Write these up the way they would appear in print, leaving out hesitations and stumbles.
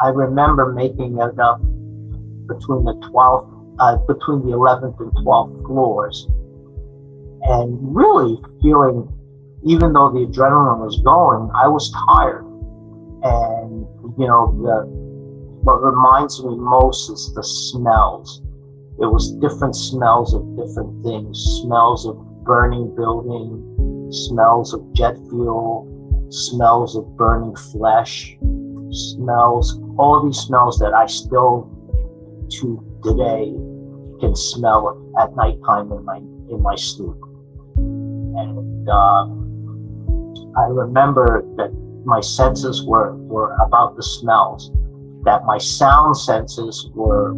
I remember making it up between the 11th and 12th floors, and really feeling, even though the adrenaline was going, I was tired. And what reminds me most is the smells. It was different smells of different things, smells of burning building, smells of jet fuel, smells of burning flesh, smells, all these smells that I still to today can smell at nighttime in my sleep. And I remember that my senses were about the smells, that my sound senses were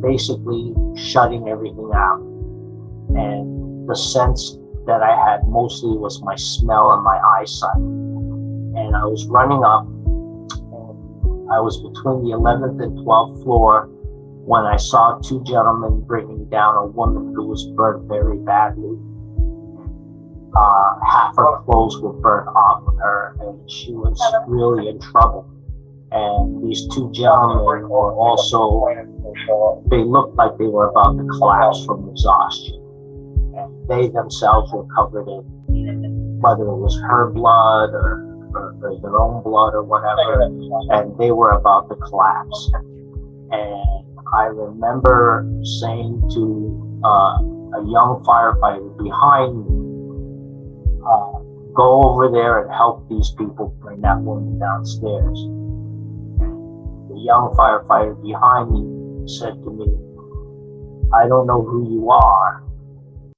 basically shutting everything out. And the sense that I had mostly was my smell and my eyesight. And I was running up, and I was between the 11th and 12th floor when I saw two gentlemen bringing down a woman who was burnt very badly. Half her clothes were burnt off of her, and she was really in trouble. And these two gentlemen were also, they looked like they were about to collapse from exhaustion. And they themselves were covered in, whether it was her blood or their own blood or whatever, and they were about to collapse. And I remember saying to a young firefighter behind me, go over there and help these people bring that woman downstairs. And the young firefighter behind me said to me, I don't know who you are.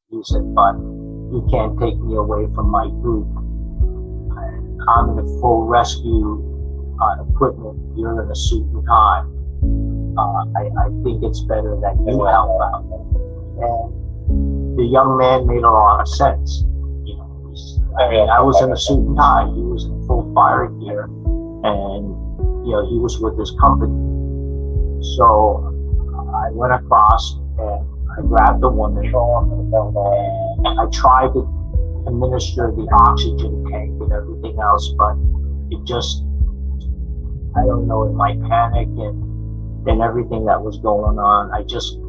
He said, but you can't take me away from my group. And I'm in full rescue equipment. You're in a suit and tie. I think it's better that you help out. And the young man made a lot of sense. I was in a suit and tie. He was in full fire gear, and he was with his company. So I went across and I grabbed the woman, and I tried to administer the oxygen tank and everything else, but it just, I don't know, in my panic and everything that was going on, I just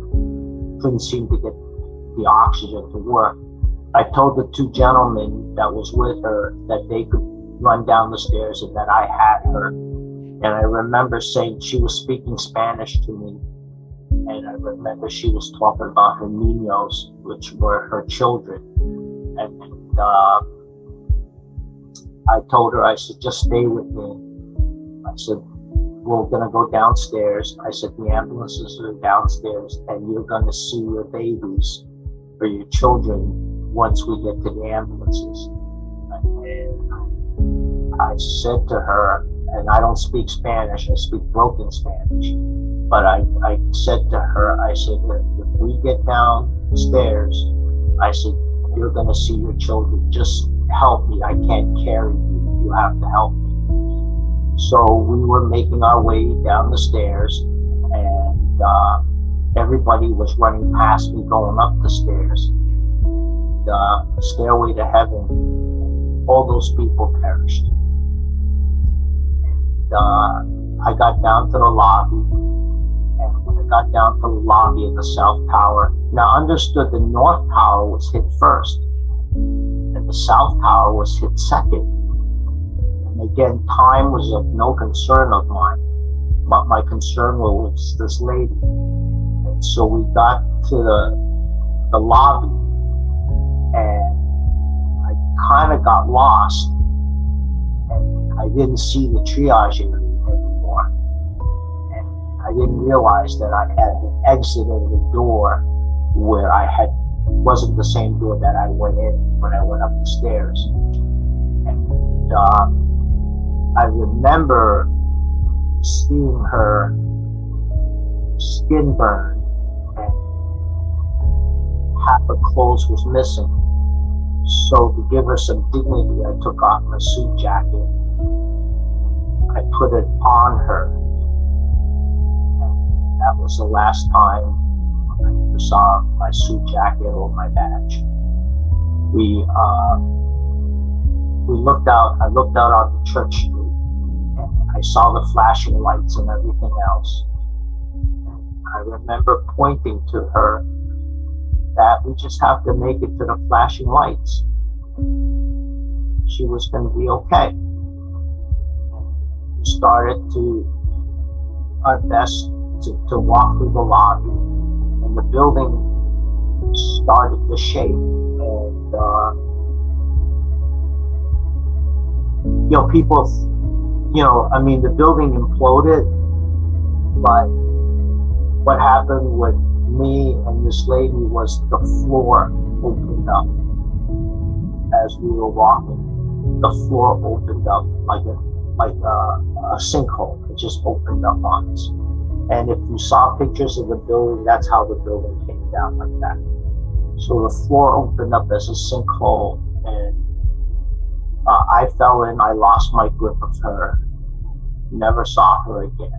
couldn't seem to get the oxygen to work. I told the two gentlemen that was with her that they could run down the stairs and that I had her. And I remember saying, she was speaking Spanish to me. And I remember she was talking about her niños, which were her children. And I told her, I said, just stay with me. I said, we're gonna go downstairs. I said, the ambulances are downstairs and you're gonna see your babies or your children once we get to the ambulances. And I said to her, and I don't speak Spanish, I speak broken Spanish, but I said to her, I said, if we get downstairs, I said, you're gonna see your children, just help me, I can't carry you, you have to help me. So we were making our way down the stairs, and everybody was running past me going up the stairs. The stairway to heaven, all those people perished. And I got down to the lobby, and when I got down to the lobby of the South Tower, now understood the North Tower was hit first, and the South Tower was hit second. And again, time was of no concern of mine, but my concern was this lady. And so we got to the lobby, and I kind of got lost, and I didn't see the triage area anymore, and I didn't realize that I had exited the door where wasn't the same door that I went in when I went up the stairs. And I remember seeing her skin burned, and half her clothes was missing. So to give her some dignity, I took off my suit jacket. I put it on her. And that was the last time I ever saw my suit jacket or my badge. I looked out on the church street, and I I saw the flashing lights and everything else. I remember pointing to her that we just have to make it to the flashing lights. She was going to be okay. We started our best to walk through the lobby, and the building started to shake. And people, the building imploded, but what happened with me and this lady was the floor opened up as we were walking. The floor opened up like a sinkhole. It just opened up on us. And if you saw pictures of the building, that's how the building came down, like that. So the floor opened up as a sinkhole, and I fell in. I lost my grip of her. Never saw her again.